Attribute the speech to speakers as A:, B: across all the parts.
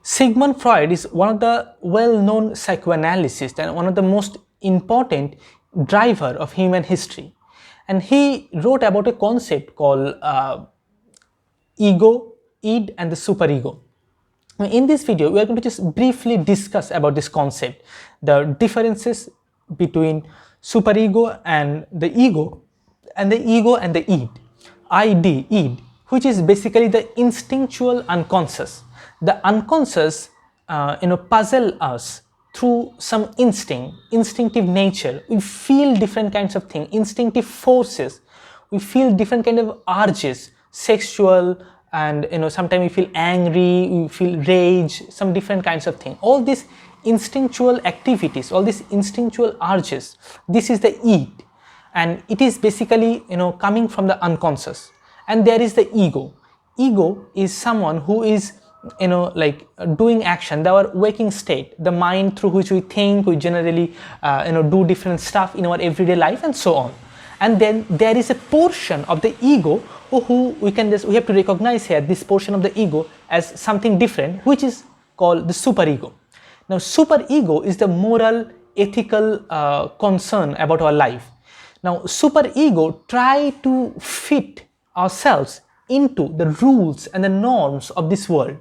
A: Sigmund Freud is one of the well-known psychoanalysts and one of the most important driver of human history. And he wrote about a concept called ego, id and the superego. In this video, we are going to just briefly discuss about this concept, the differences between superego and the ego and the ego and the id. Id, which is basically the instinctual unconscious. The unconscious, puzzle us through some instinctive nature. We feel different kinds of things, instinctive forces. We feel different kind of urges, sexual, and sometimes we feel angry, we feel rage, some different kinds of things. All these instinctual activities, all these instinctual urges, this is the id, and it is basically coming from the unconscious. And there is the ego. Ego is someone who is doing action, our waking state, the mind through which we think, we generally do different stuff in our everyday life and so on. And then there is a portion of the ego who we have to recognize here, this portion of the ego as something different, which is called the superego. Now superego is the moral, ethical concern about our life. Now superego try to fit ourselves into the rules and the norms of this world.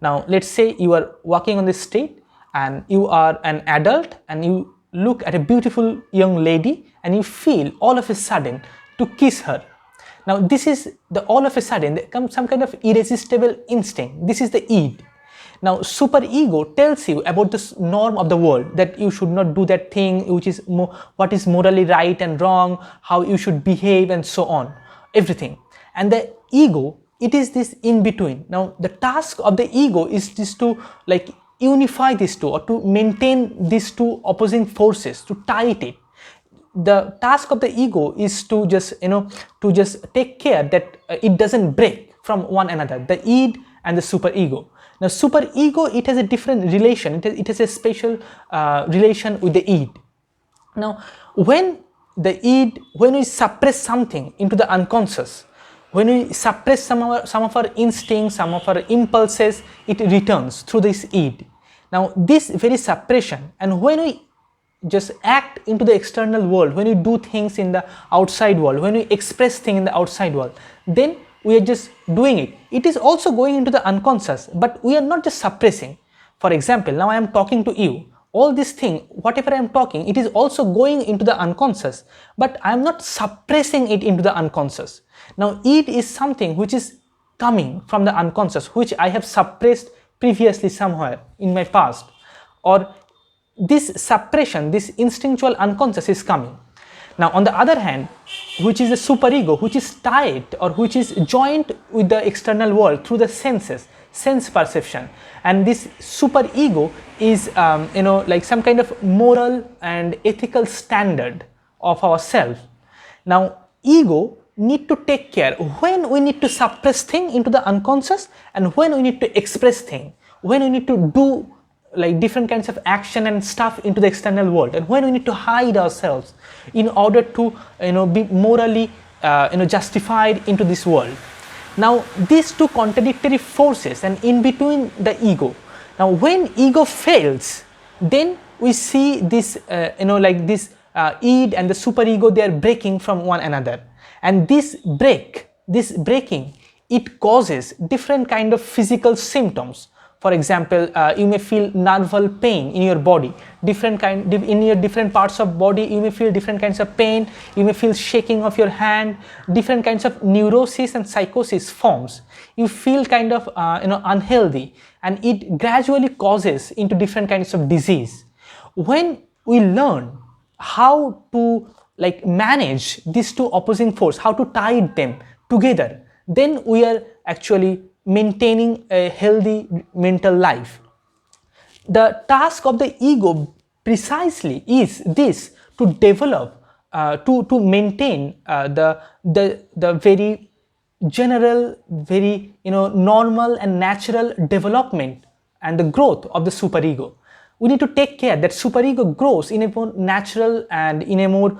A: Now let's say you are walking on the street and you are an adult and you look at a beautiful young lady and you feel all of a sudden to kiss her. Now this is the all of a sudden there comes some kind of irresistible instinct. This is the id. Now superego tells you about this norm of the world, that you should not do that thing, which is what is morally right and wrong, how you should behave and so on, everything. And the ego, it is this in between. Now the task of the ego is just to unify these two, or to maintain these two opposing forces, to tight it. The task of the ego is to just take care that it doesn't break from one another, the id and the superego. Now superego, it has a different relation, it has a special relation with the id. Now when we suppress something into the unconscious, when we suppress some of our instincts, some of our impulses, it returns through this id. Now this very suppression, and when we just act into the external world, when we do things in the outside world, when we express things in the outside world, then we are just doing it. It is also going into the unconscious, but we are not just suppressing. For example, now I am talking to you. All this thing, whatever I am talking, it is also going into the unconscious, but I am not suppressing it into the unconscious. Now id is something which is coming from the unconscious, which I have suppressed previously somewhere in my past, or this suppression, this instinctual unconscious is coming. Now on the other hand, which is the superego, which is tied or which is joined with the external world through the senses, sense perception, and this superego is some kind of moral and ethical standard of ourselves. Now ego need to take care when we need to suppress thing into the unconscious and when we need to express thing, when we need to do different kinds of action and stuff into the external world, and when we need to hide ourselves in order to be morally justified into this world. Now these two contradictory forces, and in between the ego. Now when ego fails, then we see this id and the superego, they are breaking from one another, and this breaking, it causes different kind of physical symptoms. For example, you may feel nerval pain in your body, in your different parts of body, you may feel different kinds of pain, you may feel shaking of your hand, different kinds of neurosis and psychosis forms. You feel kind of unhealthy, and it gradually causes into different kinds of disease. When we learn how to manage these two opposing forces, how to tie them together, then we are actually maintaining a healthy mental life. The task of the ego precisely is this, to develop, to maintain the very general, very normal and natural development and the growth of the superego. We need to take care that superego grows in a more natural and in a more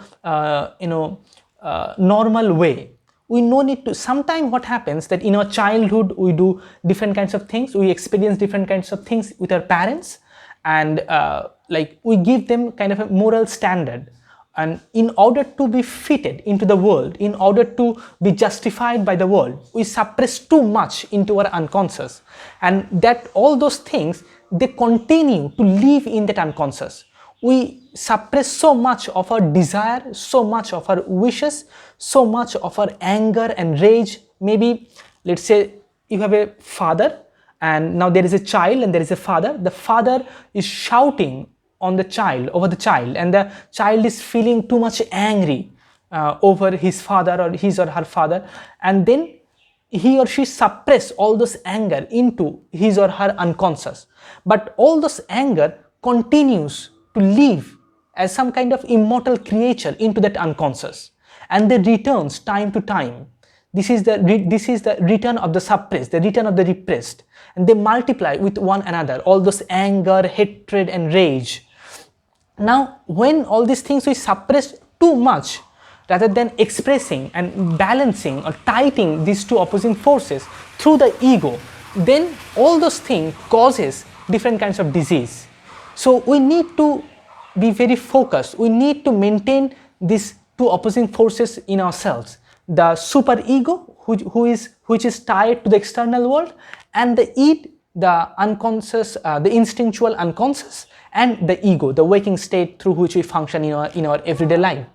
A: normal way. we no need to. Sometimes what happens that in our childhood we do different kinds of things, we experience different kinds of things with our parents, and like we give them kind of a moral standard, and in order to be fitted into the world, in order to be justified by the world, we suppress too much into our unconscious, and that all those things, they continue to live in that unconscious. We suppress so much of our desire, so much of our wishes, so much of our anger and rage. Maybe let's say you have a father, and now there is a child and there is a father. The father is shouting on the child, over the child, and the child is feeling too much angry over his father or his or her father, and then he or she suppress all this anger into his or her unconscious. But all this anger continues to live as some kind of immortal creature into that unconscious, and they returns time to time. This is the return of the suppressed, the return of the repressed, and they multiply with one another, all this anger, hatred and rage. Now when all these things we suppress too much, rather than expressing and balancing or tightening these two opposing forces through the ego, then all those things causes different kinds of disease. So we need to be very focused. We need to maintain these two opposing forces in ourselves: the super ego, which is tied to the external world, and the id, the unconscious, the instinctual unconscious, and the ego, the waking state through which we function in our everyday life.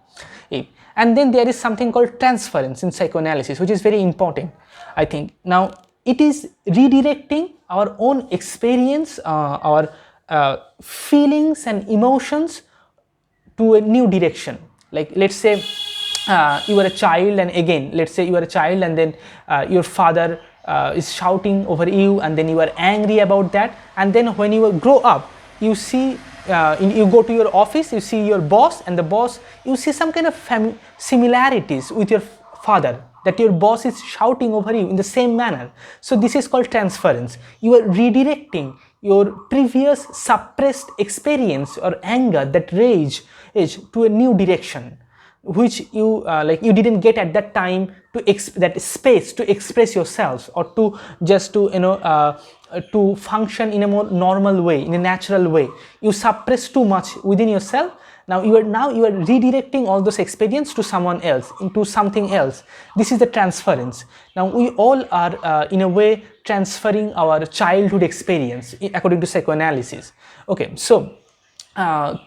A: And then there is something called transference in psychoanalysis, which is very important, I think. Now it is redirecting our own experience, our feelings and emotions to a new direction. Like let's say you are a child, and again let's say you are a child, and then your father is shouting over you, and then you are angry about that, and then when you grow up, you see you go to your office, you see your boss, and the boss, you see some kind of similarities with your father, that your boss is shouting over you in the same manner. So this is called transference. You are redirecting your previous suppressed experience or anger, that rage, to a new direction, which you like you didn't get at that time, to that space to express yourselves, or to just to to function in a more normal way, in a natural way. You suppress too much within yourself. Now you are redirecting all those experience to someone else, into something else. This is the transference. Now we all are in a way transferring our childhood experience according to psychoanalysis. Okay, so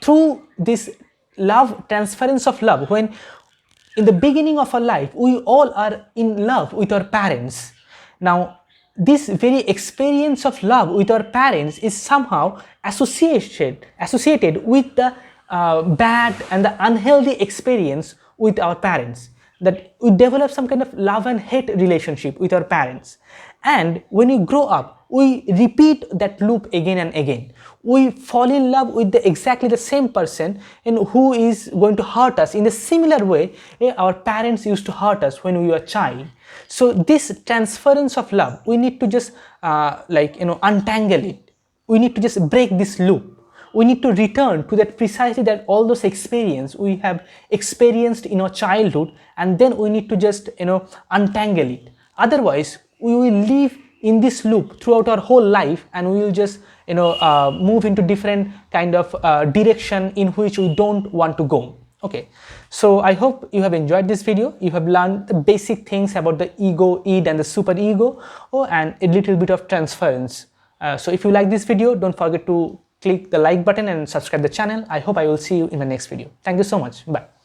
A: through this love, transference of love, when in the beginning of our life we all are in love with our parents. Now this very experience of love with our parents is somehow associated with the bad and the unhealthy experience with our parents, that we develop some kind of love and hate relationship with our parents. And when we grow up, we repeat that loop again and again. We fall in love with exactly the same person, and who is going to hurt us in a similar way our parents used to hurt us when we were a child. So this transference of love, we need to just untangle it. We need to just break this loop. We need to return to that precisely, that all those experience we have experienced in our childhood, and then we need to just untangle it. Otherwise we will live in this loop throughout our whole life, and we will just move into different kind of direction in which we don't want to go. Okay, so I hope you have enjoyed this video. You have learned the basic things about the ego, id, and the super ego, and a little bit of transference. So if you like this video, don't forget to click the like button and subscribe the channel. I hope I will see you in the next video. Thank you so much. Bye.